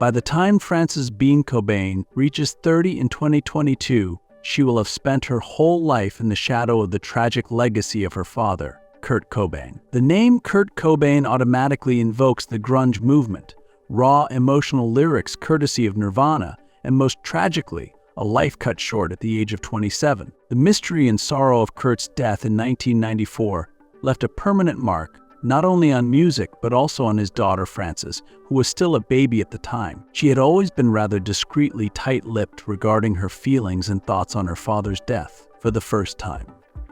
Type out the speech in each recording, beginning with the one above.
By the time Frances Bean Cobain reaches 30 in 2022, she will have spent her whole life in the shadow of the tragic legacy of her father, Kurt Cobain. The name Kurt Cobain automatically invokes the grunge movement, raw emotional lyrics courtesy of Nirvana, and most tragically, a life cut short at the age of 27. The mystery and sorrow of Kurt's death in 1994 left a permanent mark not only on music but also on his daughter Frances, who was still a baby at the time. She had always been rather discreetly tight-lipped regarding her feelings and thoughts on her father's death. For the first time,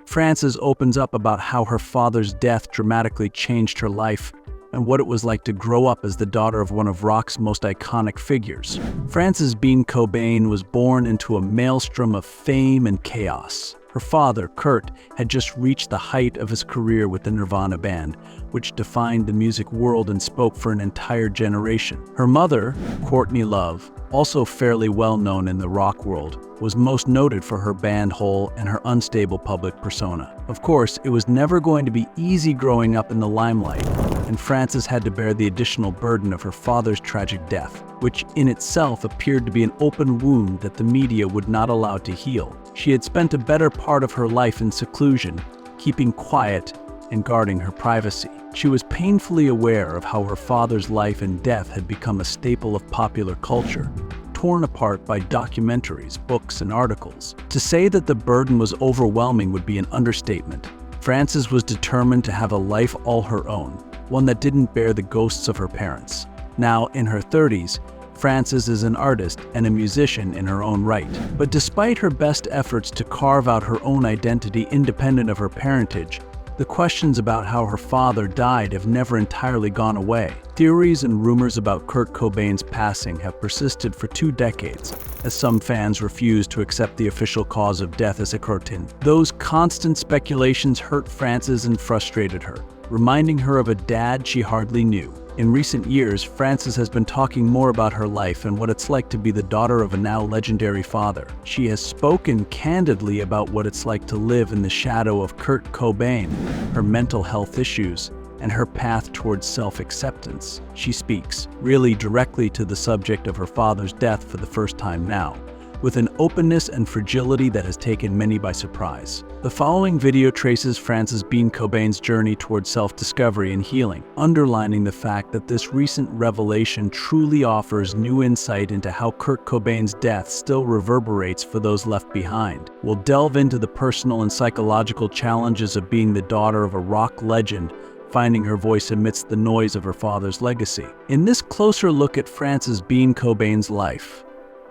Frances opens up about how her father's death dramatically changed her life and what it was like to grow up as the daughter of one of rock's most iconic figures. Frances Bean Cobain was born into a maelstrom of fame and chaos. Her father, Kurt, had just reached the height of his career with the Nirvana band, which defined the music world and spoke for an entire generation. Her mother, Courtney Love, also fairly well known in the rock world, was most noted for her band Hole and her unstable public persona. Of course, it was never going to be easy growing up in the limelight, and Frances had to bear the additional burden of her father's tragic death, which in itself appeared to be an open wound that the media would not allow to heal. She had spent a better part of her life in seclusion, keeping quiet and guarding her privacy. She was painfully aware of how her father's life and death had become a staple of popular culture, torn apart by documentaries, books, and articles. To say that the burden was overwhelming would be an understatement. Frances was determined to have a life all her own, one that didn't bear the ghosts of her parents. Now, in her 30s, Frances is an artist and a musician in her own right. But despite her best efforts to carve out her own identity independent of her parentage, the questions about how her father died have never entirely gone away. Theories and rumors about Kurt Cobain's passing have persisted for 2 decades, as some fans refuse to accept the official cause of death as a cartoon. Those constant speculations hurt Frances and frustrated her, reminding her of a dad she hardly knew. In recent years, Frances has been talking more about her life and what it's like to be the daughter of a now legendary father. She has spoken candidly about what it's like to live in the shadow of Kurt Cobain, her mental health issues, and her path towards self-acceptance. She speaks really directly to the subject of her father's death for the first time now, with an openness and fragility that has taken many by surprise. The following video traces Frances Bean Cobain's journey towards self-discovery and healing, underlining the fact that this recent revelation truly offers new insight into how Kurt Cobain's death still reverberates for those left behind. We'll delve into the personal and psychological challenges of being the daughter of a rock legend, finding her voice amidst the noise of her father's legacy. In this closer look at Frances Bean Cobain's life,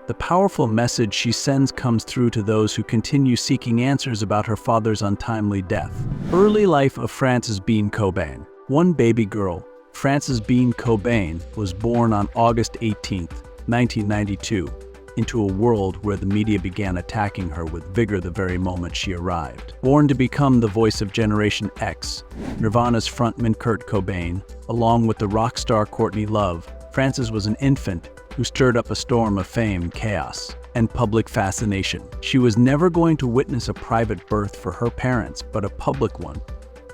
the powerful message she sends comes through to those who continue seeking answers about her father's untimely death. Early life of Frances Bean Cobain. One baby girl, Frances Bean Cobain, was born on August 18, 1992, into a world where the media began attacking her with vigor the very moment she arrived. Born to become the voice of Generation X, Nirvana's frontman Kurt Cobain, along with the rock star Courtney Love, Frances was an infant who stirred up a storm of fame, chaos, and public fascination. She was never going to witness a private birth for her parents, but a public one,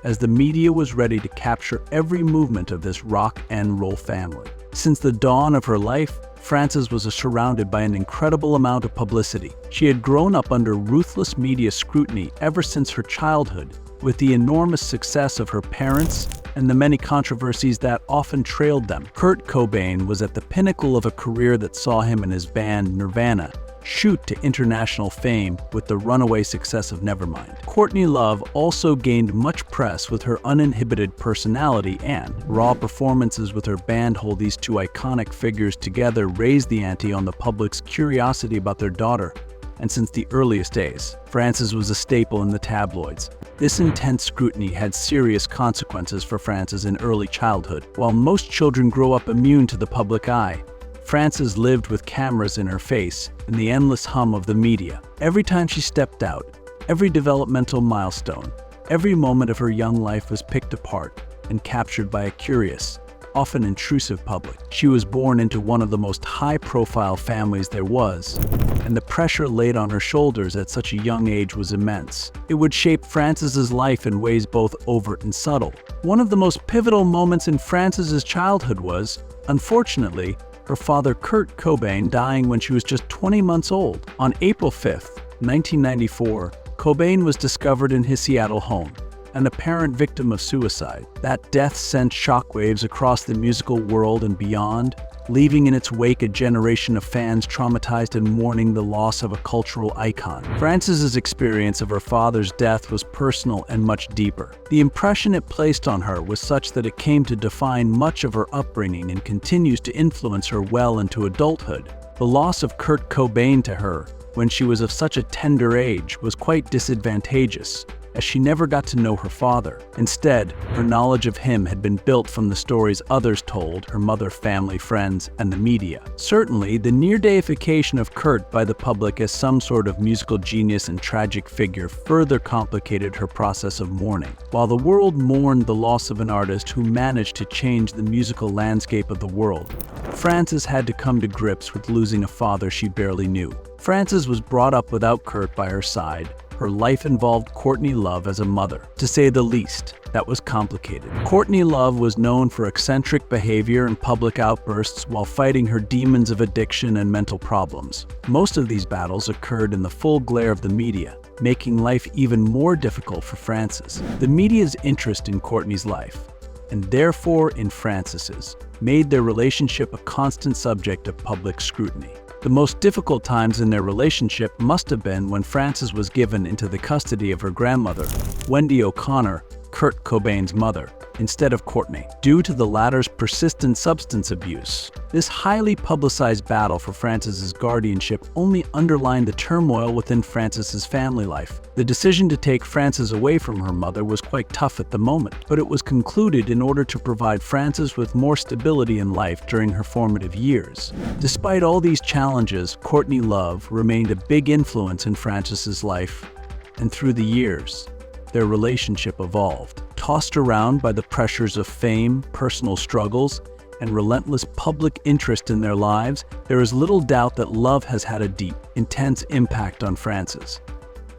as the media was ready to capture every movement of this rock and roll family. Since the dawn of her life, Frances was surrounded by an incredible amount of publicity. She had grown up under ruthless media scrutiny ever since her childhood, with the enormous success of her parents and the many controversies that often trailed them. Kurt Cobain was at the pinnacle of a career that saw him and his band Nirvana shoot to international fame with the runaway success of Nevermind. Courtney Love also gained much press with her uninhibited personality, and raw performances with her band Hole. These two iconic figures together raised the ante on the public's curiosity about their daughter. And since the earliest days, Frances was a staple in the tabloids. This intense scrutiny had serious consequences for Frances in early childhood. While most children grow up immune to the public eye, Frances lived with cameras in her face and the endless hum of the media. Every time she stepped out, every developmental milestone, every moment of her young life was picked apart and captured by a curious, often intrusive public. She was born into one of the most high-profile families there was, and the pressure laid on her shoulders at such a young age was immense. It would shape Frances's life in ways both overt and subtle. One of the most pivotal moments in Frances's childhood was, unfortunately, her father Kurt Cobain dying when she was just 20 months old. On April 5, 1994, Cobain was discovered in his Seattle home, an apparent victim of suicide. That death sent shockwaves across the musical world and beyond, leaving in its wake a generation of fans traumatized and mourning the loss of a cultural icon. Frances's experience of her father's death was personal and much deeper. The impression it placed on her was such that it came to define much of her upbringing and continues to influence her well into adulthood. The loss of Kurt Cobain to her, when she was of such a tender age, was quite disadvantageous, as she never got to know her father. Instead, her knowledge of him had been built from the stories others told, her mother, family, friends, and the media. Certainly, the near-deification of Kurt by the public as some sort of musical genius and tragic figure further complicated her process of mourning. While the world mourned the loss of an artist who managed to change the musical landscape of the world, Frances had to come to grips with losing a father she barely knew. Frances was brought up without Kurt by her side. Her life involved Courtney Love as a mother. To say the least, that was complicated. Courtney Love was known for eccentric behavior and public outbursts while fighting her demons of addiction and mental problems. Most of these battles occurred in the full glare of the media, making life even more difficult for Frances. The media's interest in Courtney's life, and therefore in Frances's, made their relationship a constant subject of public scrutiny. The most difficult times in their relationship must have been when Frances was given into the custody of her grandmother, Wendy O'Connor, Kurt Cobain's mother, instead of Courtney, due to the latter's persistent substance abuse. This highly publicized battle for Frances's guardianship only underlined the turmoil within Frances's family life. The decision to take Frances away from her mother was quite tough at the moment, but it was concluded in order to provide Frances with more stability in life during her formative years. Despite all these challenges, Courtney Love remained a big influence in Frances's life, and through the years, their relationship evolved. Tossed around by the pressures of fame, personal struggles, and relentless public interest in their lives, there is little doubt that love has had a deep, intense impact on Frances.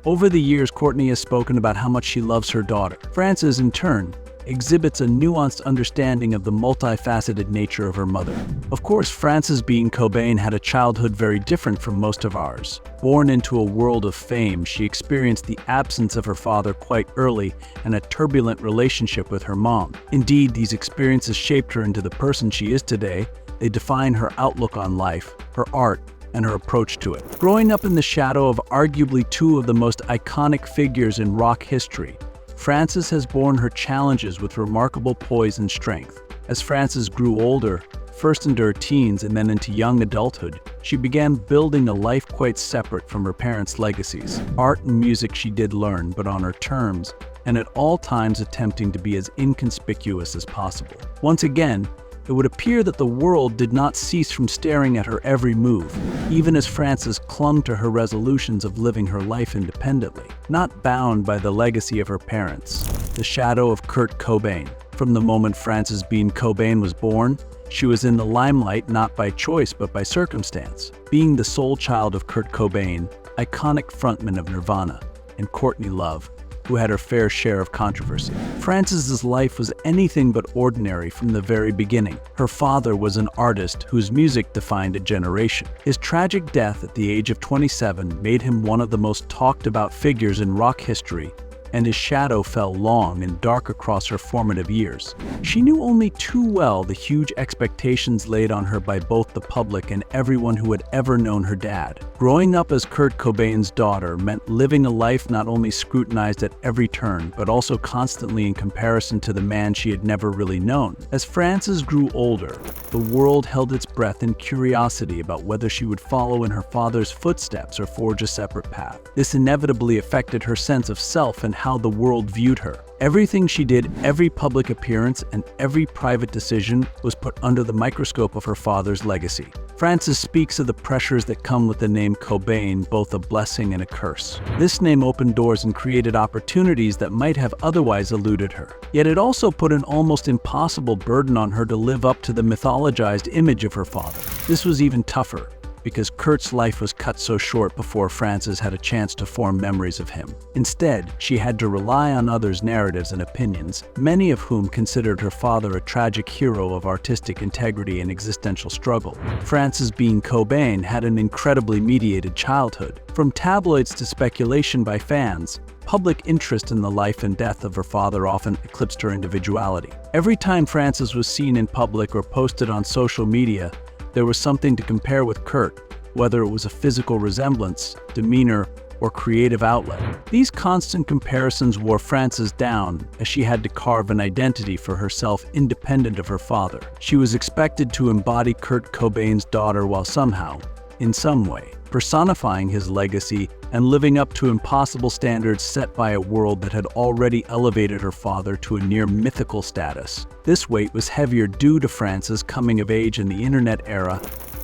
Over the years, Courtney has spoken about how much she loves her daughter. Frances, in turn, exhibits a nuanced understanding of the multifaceted nature of her mother. Of course, Frances being Cobain had a childhood very different from most of ours. Born into a world of fame, she experienced the absence of her father quite early and a turbulent relationship with her mom. Indeed, these experiences shaped her into the person she is today. They define her outlook on life, her art, and her approach to it. Growing up in the shadow of arguably two of the most iconic figures in rock history, Frances has borne her challenges with remarkable poise and strength. As Frances grew older, first into her teens and then into young adulthood, she began building a life quite separate from her parents' legacies. Art and music she did learn, but on her terms, and at all times attempting to be as inconspicuous as possible. Once again, it would appear that the world did not cease from staring at her every move, even as Frances clung to her resolutions of living her life independently, not bound by the legacy of her parents, the shadow of Kurt Cobain. From the moment Frances Bean Cobain was born, she was in the limelight not by choice but by circumstance. Being the sole child of Kurt Cobain, iconic frontman of Nirvana, and Courtney Love, who had her fair share of controversy. Frances's life was anything but ordinary from the very beginning. Her father was an artist whose music defined a generation. His tragic death at the age of 27 made him one of the most talked about figures in rock history, and his shadow fell long and dark across her formative years. She knew only too well the huge expectations laid on her by both the public and everyone who had ever known her dad. Growing up as Kurt Cobain's daughter meant living a life not only scrutinized at every turn, but also constantly in comparison to the man she had never really known. As Frances grew older, the world held its breath in curiosity about whether she would follow in her father's footsteps or forge a separate path. This inevitably affected her sense of self and how the world viewed her. Everything she did, every public appearance, and every private decision was put under the microscope of her father's legacy. Frances speaks of the pressures that come with the name Cobain, both a blessing and a curse. This name opened doors and created opportunities that might have otherwise eluded her. Yet it also put an almost impossible burden on her to live up to the mythologized image of her father. This was even tougher, because Kurt's life was cut so short before Frances had a chance to form memories of him. Instead, she had to rely on others' narratives and opinions, many of whom considered her father a tragic hero of artistic integrity and existential struggle. Frances Bean Cobain had an incredibly mediated childhood. From tabloids to speculation by fans, public interest in the life and death of her father often eclipsed her individuality. Every time Frances was seen in public or posted on social media, there was something to compare with Kurt, whether it was a physical resemblance, demeanor, or creative outlet. These constant comparisons wore Frances down, as she had to carve an identity for herself independent of her father. She was expected to embody Kurt Cobain's daughter while somehow, in some way, personifying his legacy and living up to impossible standards set by a world that had already elevated her father to a near mythical status. This weight was heavier due to Frances' coming of age in the internet era,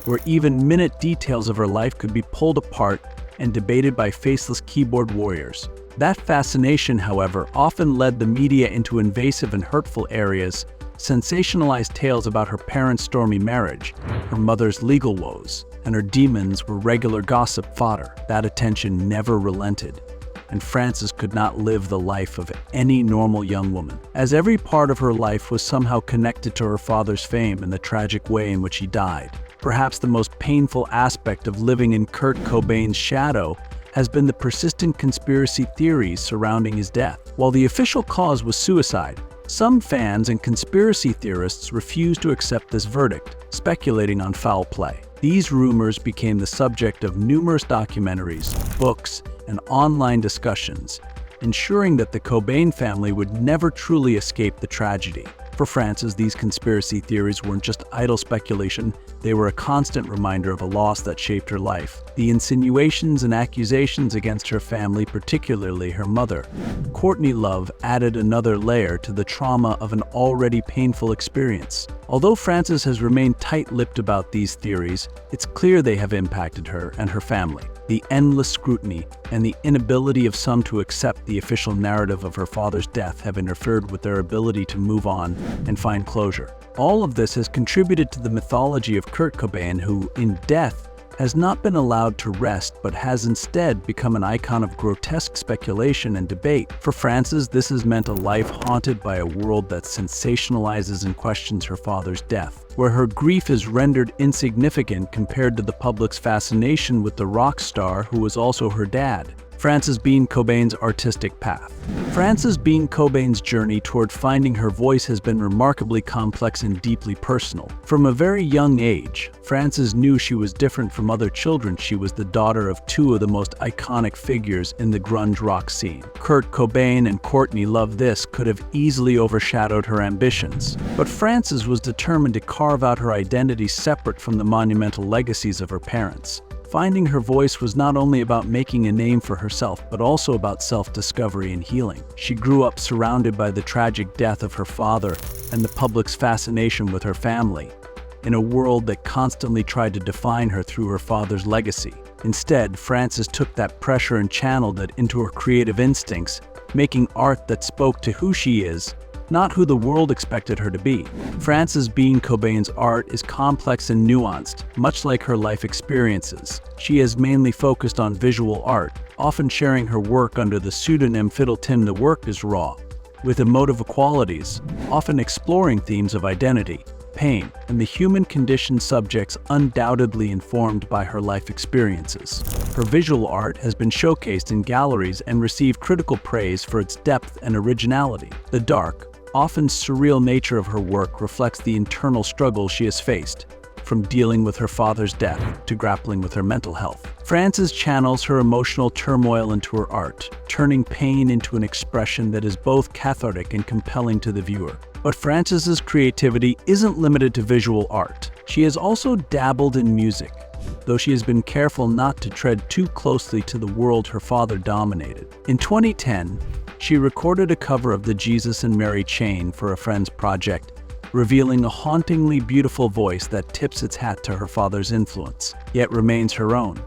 where even minute details of her life could be pulled apart and debated by faceless keyboard warriors. That fascination, however, often led the media into invasive and hurtful areas, sensationalized tales about her parents' stormy marriage, her mother's legal woes, and her demons were regular gossip fodder. That attention never relented, and Frances could not live the life of any normal young woman, as every part of her life was somehow connected to her father's fame and the tragic way in which he died. Perhaps the most painful aspect of living in Kurt Cobain's shadow has been the persistent conspiracy theories surrounding his death. While the official cause was suicide, some fans and conspiracy theorists refused to accept this verdict, speculating on foul play. These rumors became the subject of numerous documentaries, books, and online discussions, ensuring that the Cobain family would never truly escape the tragedy. For Frances, these conspiracy theories weren't just idle speculation, they were a constant reminder of a loss that shaped her life. The insinuations and accusations against her family, particularly her mother, Courtney Love, added another layer to the trauma of an already painful experience. Although Frances has remained tight-lipped about these theories, it's clear they have impacted her and her family. The endless scrutiny and the inability of some to accept the official narrative of her father's death have interfered with their ability to move on and find closure. All of this has contributed to the mythology of Kurt Cobain, who, in death, has not been allowed to rest but has instead become an icon of grotesque speculation and debate. For Frances, this has meant a life haunted by a world that sensationalizes and questions her father's death, where her grief is rendered insignificant compared to the public's fascination with the rock star who was also her dad. Frances Bean Cobain's artistic path. Frances Bean Cobain's journey toward finding her voice has been remarkably complex and deeply personal. From a very young age, Frances knew she was different from other children. She was the daughter of two of the most iconic figures in the grunge rock scene. Kurt Cobain and Courtney Love. This could have easily overshadowed her ambitions. But Frances was determined to carve out her identity separate from the monumental legacies of her parents. Finding her voice was not only about making a name for herself, but also about self-discovery and healing. She grew up surrounded by the tragic death of her father and the public's fascination with her family, in a world that constantly tried to define her through her father's legacy. Instead, Frances took that pressure and channeled it into her creative instincts, making art that spoke to who she is, not who the world expected her to be. Frances Bean Cobain's art is complex and nuanced, much like her life experiences. She has mainly focused on visual art, often sharing her work under the pseudonym Fiddle Tim. The work is raw, with emotive qualities, often exploring themes of identity, pain, and the human condition, subjects undoubtedly informed by her life experiences. Her visual art has been showcased in galleries and received critical praise for its depth and originality. The dark, often surreal nature of her work reflects the internal struggle she has faced, from dealing with her father's death to grappling with her mental health. Frances channels her emotional turmoil into her art, turning pain into an expression that is both cathartic and compelling to the viewer. But Frances's creativity isn't limited to visual art. She has also dabbled in music, though she has been careful not to tread too closely to the world her father dominated. In 2010, she recorded a cover of the Jesus and Mary Chain for a friend's project, revealing a hauntingly beautiful voice that tips its hat to her father's influence, yet remains her own.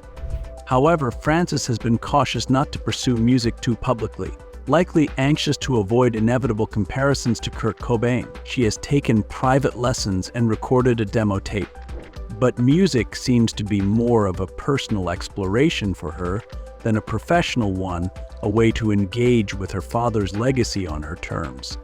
However, Frances has been cautious not to pursue music too publicly, likely anxious to avoid inevitable comparisons to Kurt Cobain. She has taken private lessons and recorded a demo tape, But music seems to be more of a personal exploration for her than a professional one, a way to engage with her father's legacy on her terms.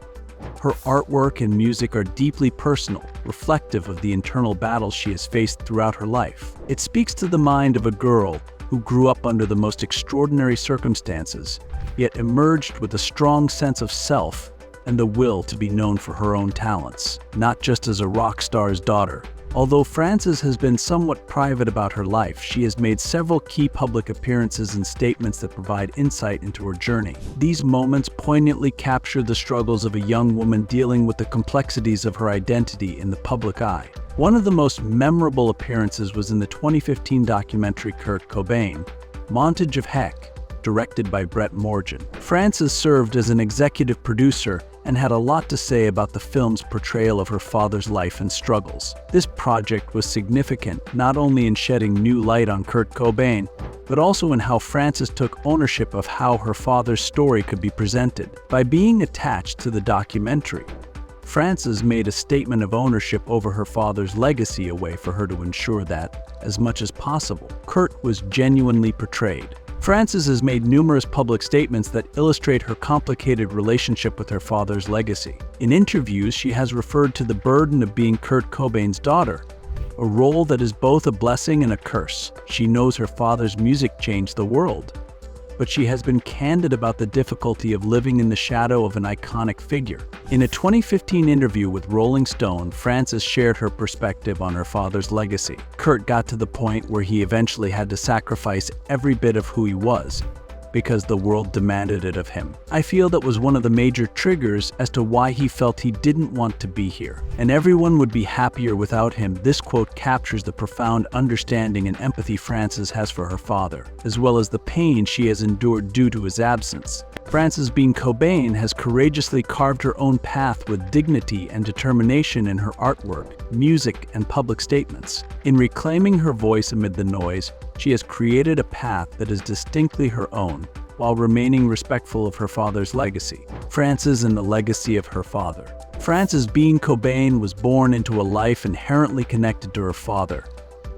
Her artwork and music are deeply personal, reflective of the internal battles she has faced throughout her life. It speaks to the mind of a girl who grew up under the most extraordinary circumstances, yet emerged with a strong sense of self and the will to be known for her own talents, not just as a rock star's daughter. Although Frances has been somewhat private about her life, she has made several key public appearances and statements that provide insight into her journey. These moments poignantly capture the struggles of a young woman dealing with the complexities of her identity in the public eye. One of the most memorable appearances was in the 2015 documentary Kurt Cobain, Montage of Heck, directed by Brett Morgen. Frances served as an executive producer and had a lot to say about the film's portrayal of her father's life and struggles. This project was significant not only in shedding new light on Kurt Cobain, but also in how Frances took ownership of how her father's story could be presented. By being attached to the documentary, Frances made a statement of ownership over her father's legacy, a way for her to ensure that, as much as possible, Kurt was genuinely portrayed. Frances has made numerous public statements that illustrate her complicated relationship with her father's legacy. In interviews, she has referred to the burden of being Kurt Cobain's daughter, a role that is both a blessing and a curse. She knows her father's music changed the world, but she has been candid about the difficulty of living in the shadow of an iconic figure. In a 2015 interview with Rolling Stone, Frances shared her perspective on her father's legacy. Kurt got to the point where he eventually had to sacrifice every bit of who he was, because the world demanded it of him. I feel that was one of the major triggers as to why he felt he didn't want to be here, and everyone would be happier without him. This quote captures the profound understanding and empathy Frances has for her father, as well as the pain she has endured due to his absence. Frances Bean Cobain has courageously carved her own path with dignity and determination in her artwork, music, and public statements. In reclaiming her voice amid the noise, she has created a path that is distinctly her own, while remaining respectful of her father's legacy. Frances and the legacy of her father. Frances Bean Cobain was born into a life inherently connected to her father.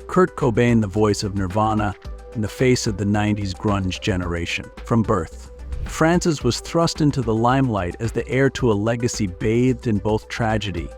Kurt Cobain, the voice of Nirvana and the face of the 90s grunge generation. From birth, Frances was thrust into the limelight as the heir to a legacy bathed in both tragedy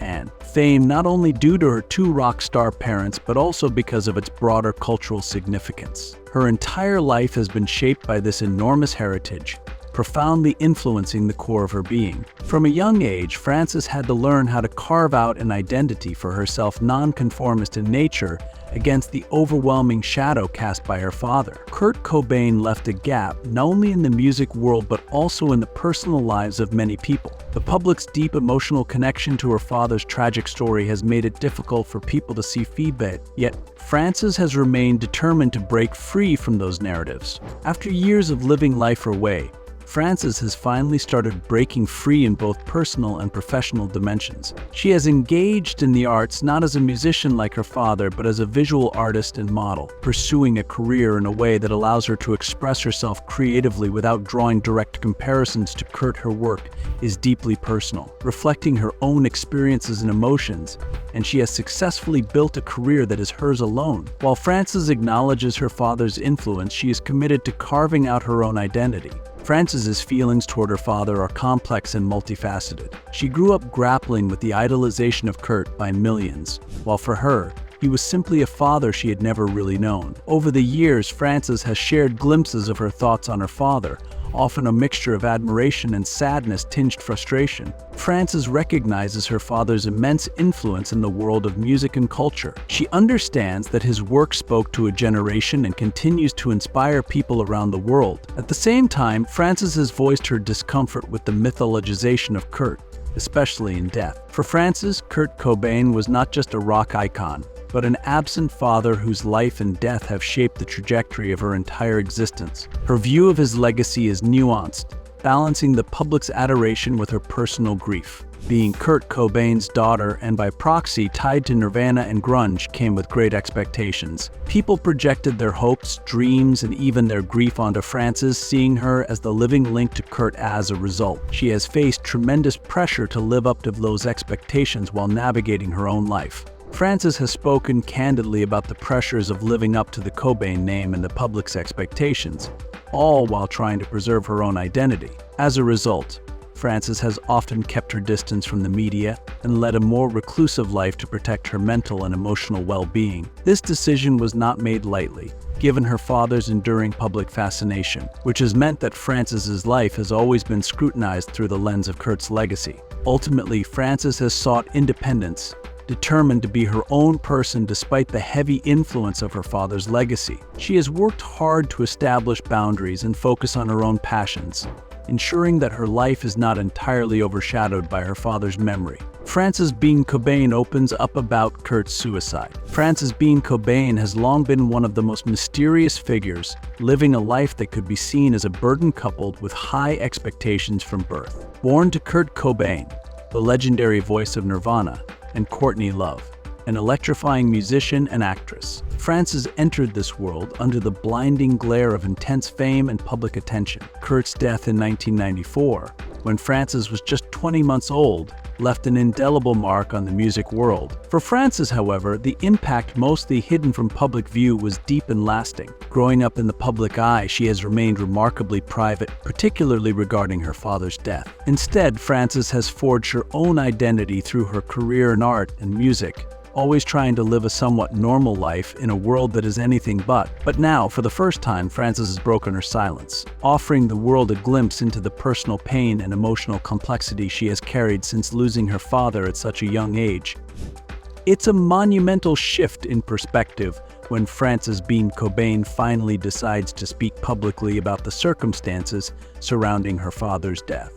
and fame, not only due to her two rock star parents, but also because of its broader cultural significance. Her entire life has been shaped by this enormous heritage, profoundly influencing the core of her being. From a young age, Frances had to learn how to carve out an identity for herself nonconformist in nature against the overwhelming shadow cast by her father. Kurt Cobain left a gap not only in the music world but also in the personal lives of many people. The public's deep emotional connection to her father's tragic story has made it difficult for people to see feedback, yet Frances has remained determined to break free from those narratives. After years of living life her way, Frances has finally started breaking free in both personal and professional dimensions. She has engaged in the arts not as a musician like her father, but as a visual artist and model, pursuing a career in a way that allows her to express herself creatively without drawing direct comparisons to Kurt. Her work is deeply personal, reflecting her own experiences and emotions, and she has successfully built a career that is hers alone. While Frances acknowledges her father's influence, she is committed to carving out her own identity. Frances's feelings toward her father are complex and multifaceted. She grew up grappling with the idolization of Kurt by millions, while for her, he was simply a father she had never really known. Over the years, Frances has shared glimpses of her thoughts on her father, often a mixture of admiration and sadness tinged frustration. Frances recognizes her father's immense influence in the world of music and culture. She understands that his work spoke to a generation and continues to inspire people around the world. At the same time, Frances has voiced her discomfort with the mythologization of Kurt, especially in death. For Frances, Kurt Cobain was not just a rock icon, but an absent father whose life and death have shaped the trajectory of her entire existence. Her view of his legacy is nuanced, balancing the public's adoration with her personal grief. Being Kurt Cobain's daughter and by proxy tied to Nirvana and grunge came with great expectations. People projected their hopes, dreams, and even their grief onto Frances, seeing her as the living link to Kurt. As a result, she has faced tremendous pressure to live up to those expectations while navigating her own life. Frances has spoken candidly about the pressures of living up to the Cobain name and the public's expectations, all while trying to preserve her own identity. As a result, Frances has often kept her distance from the media and led a more reclusive life to protect her mental and emotional well-being. This decision was not made lightly, given her father's enduring public fascination, which has meant that Frances's life has always been scrutinized through the lens of Kurt's legacy. Ultimately, Frances has sought independence, determined to be her own person despite the heavy influence of her father's legacy. She has worked hard to establish boundaries and focus on her own passions, ensuring that her life is not entirely overshadowed by her father's memory. Frances Bean Cobain opens up about Kurt's suicide. Frances Bean Cobain has long been one of the most mysterious figures, living a life that could be seen as a burden coupled with high expectations from birth. Born to Kurt Cobain, the legendary voice of Nirvana, and Courtney Love, an electrifying musician and actress, Frances entered this world under the blinding glare of intense fame and public attention. Kurt's death in 1994, when Frances was just 20 months old, left an indelible mark on the music world. For Frances, however, the impact, mostly hidden from public view, was deep and lasting. Growing up in the public eye, she has remained remarkably private, particularly regarding her father's death. Instead, Frances has forged her own identity through her career in art and music, always trying to live a somewhat normal life in a world that is anything but. But now, for the first time, Frances has broken her silence, offering the world a glimpse into the personal pain and emotional complexity she has carried since losing her father at such a young age. It's a monumental shift in perspective when Frances Bean Cobain finally decides to speak publicly about the circumstances surrounding her father's death.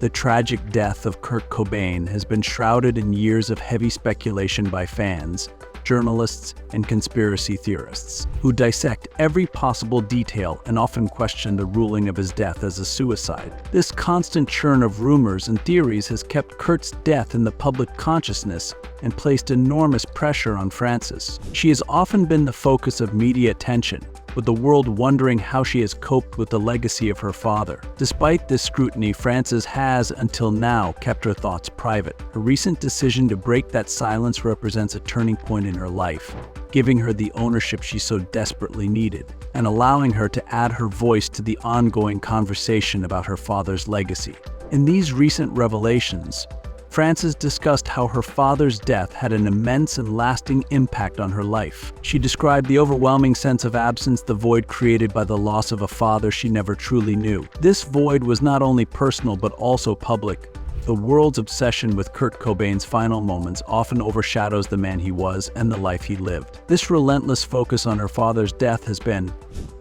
The tragic death of Kurt Cobain has been shrouded in years of heavy speculation by fans, journalists, and conspiracy theorists, who dissect every possible detail and often question the ruling of his death as a suicide. This constant churn of rumors and theories has kept Kurt's death in the public consciousness and placed enormous pressure on Frances. She has often been the focus of media attention, with the world wondering how she has coped with the legacy of her father. Despite this scrutiny, Frances has, until now, kept her thoughts private. Her recent decision to break that silence represents a turning point in her life, giving her the ownership she so desperately needed, and allowing her to add her voice to the ongoing conversation about her father's legacy. In these recent revelations, Frances discussed how her father's death had an immense and lasting impact on her life. She described the overwhelming sense of absence, the void created by the loss of a father she never truly knew. This void was not only personal but also public. The world's obsession with Kurt Cobain's final moments often overshadows the man he was and the life he lived. This relentless focus on her father's death has been,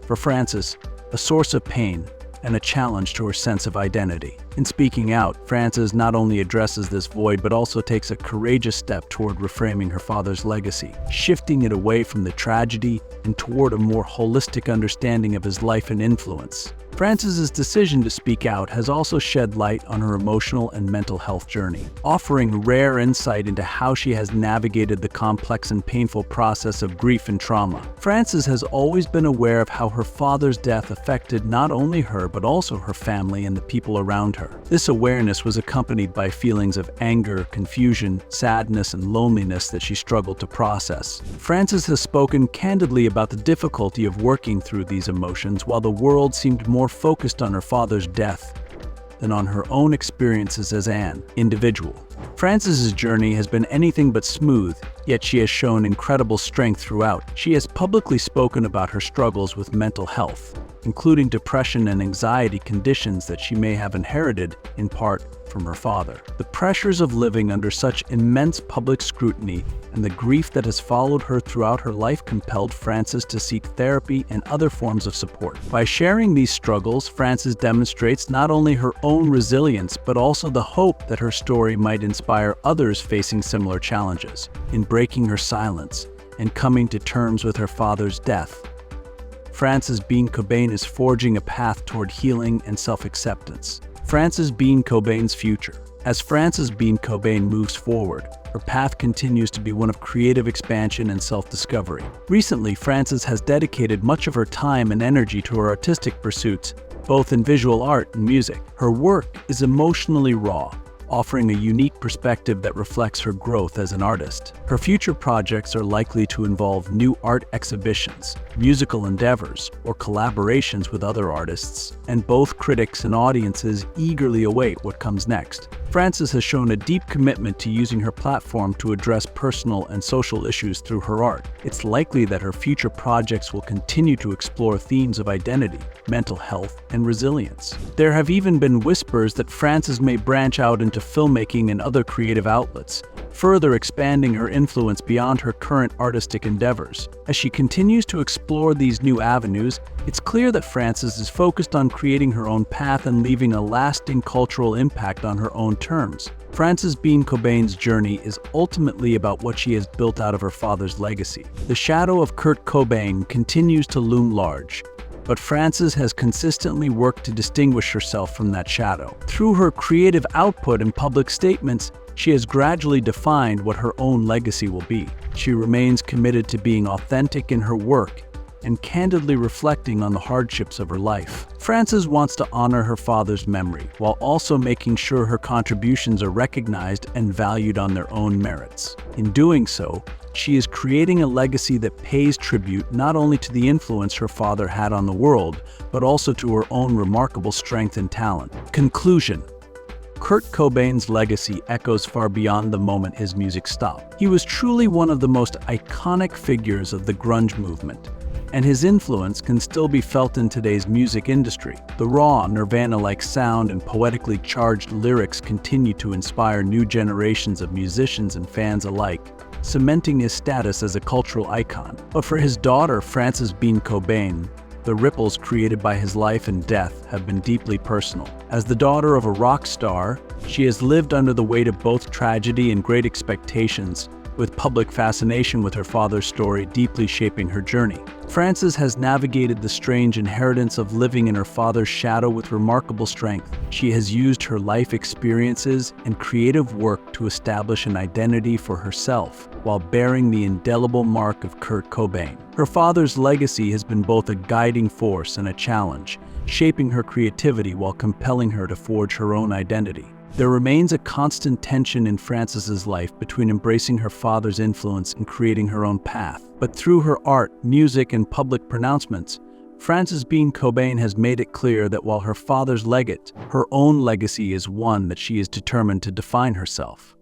for Frances, a source of pain and a challenge to her sense of identity. In speaking out, Frances not only addresses this void but also takes a courageous step toward reframing her father's legacy, shifting it away from the tragedy and toward a more holistic understanding of his life and influence. Frances's decision to speak out has also shed light on her emotional and mental health journey, offering rare insight into how she has navigated the complex and painful process of grief and trauma. Frances has always been aware of how her father's death affected not only her but also her family and the people around her. This awareness was accompanied by feelings of anger, confusion, sadness, and loneliness that she struggled to process. Frances has spoken candidly about the difficulty of working through these emotions, while the world seemed more focused on her father's death than on her own experiences as an individual. Frances's journey has been anything but smooth, yet she has shown incredible strength throughout. She has publicly spoken about her struggles with mental health, including depression and anxiety conditions that she may have inherited, in part, from her father. The pressures of living under such immense public scrutiny and the grief that has followed her throughout her life compelled Frances to seek therapy and other forms of support. By sharing these struggles, Frances demonstrates not only her own resilience but also the hope that her story might inspire others facing similar challenges. In breaking her silence and coming to terms with her father's death, Frances Bean Cobain is forging a path toward healing and self-acceptance. Frances Bean Cobain's future. As Frances Bean Cobain moves forward, her path continues to be one of creative expansion and self-discovery. Recently, Frances has dedicated much of her time and energy to her artistic pursuits, both in visual art and music. Her work is emotionally raw, offering a unique perspective that reflects her growth as an artist. Her future projects are likely to involve new art exhibitions, musical endeavors, or collaborations with other artists, and both critics and audiences eagerly await what comes next. Frances has shown a deep commitment to using her platform to address personal and social issues through her art. It's likely that her future projects will continue to explore themes of identity, mental health, and resilience. There have even been whispers that Frances may branch out into filmmaking and other creative outlets, further expanding her influence beyond her current artistic endeavors. As she continues to explore these new avenues, it's clear that Frances is focused on creating her own path and leaving a lasting cultural impact on her own terms. Frances Bean Cobain's journey is ultimately about what she has built out of her father's legacy. The shadow of Kurt Cobain continues to loom large, but Frances has consistently worked to distinguish herself from that shadow. Through her creative output and public statements, she has gradually defined what her own legacy will be. She remains committed to being authentic in her work and candidly reflecting on the hardships of her life. Frances wants to honor her father's memory, while also making sure her contributions are recognized and valued on their own merits. In doing so, she is creating a legacy that pays tribute not only to the influence her father had on the world, but also to her own remarkable strength and talent. Conclusion: Kurt Cobain's legacy echoes far beyond the moment his music stopped. He was truly one of the most iconic figures of the grunge movement, and his influence can still be felt in today's music industry. The raw, Nirvana-like sound and poetically charged lyrics continue to inspire new generations of musicians and fans alike, cementing his status as a cultural icon. But for his daughter, Frances Bean Cobain, the ripples created by his life and death have been deeply personal. As the daughter of a rock star, she has lived under the weight of both tragedy and great expectations, with public fascination with her father's story deeply shaping her journey. Frances has navigated the strange inheritance of living in her father's shadow with remarkable strength. She has used her life experiences and creative work to establish an identity for herself, while bearing the indelible mark of Kurt Cobain. Her father's legacy has been both a guiding force and a challenge, shaping her creativity while compelling her to forge her own identity. There remains a constant tension in Frances's life between embracing her father's influence and creating her own path. But through her art, music, and public pronouncements, Frances Bean Cobain has made it clear that while her father's legate, her own legacy is one that she is determined to define herself.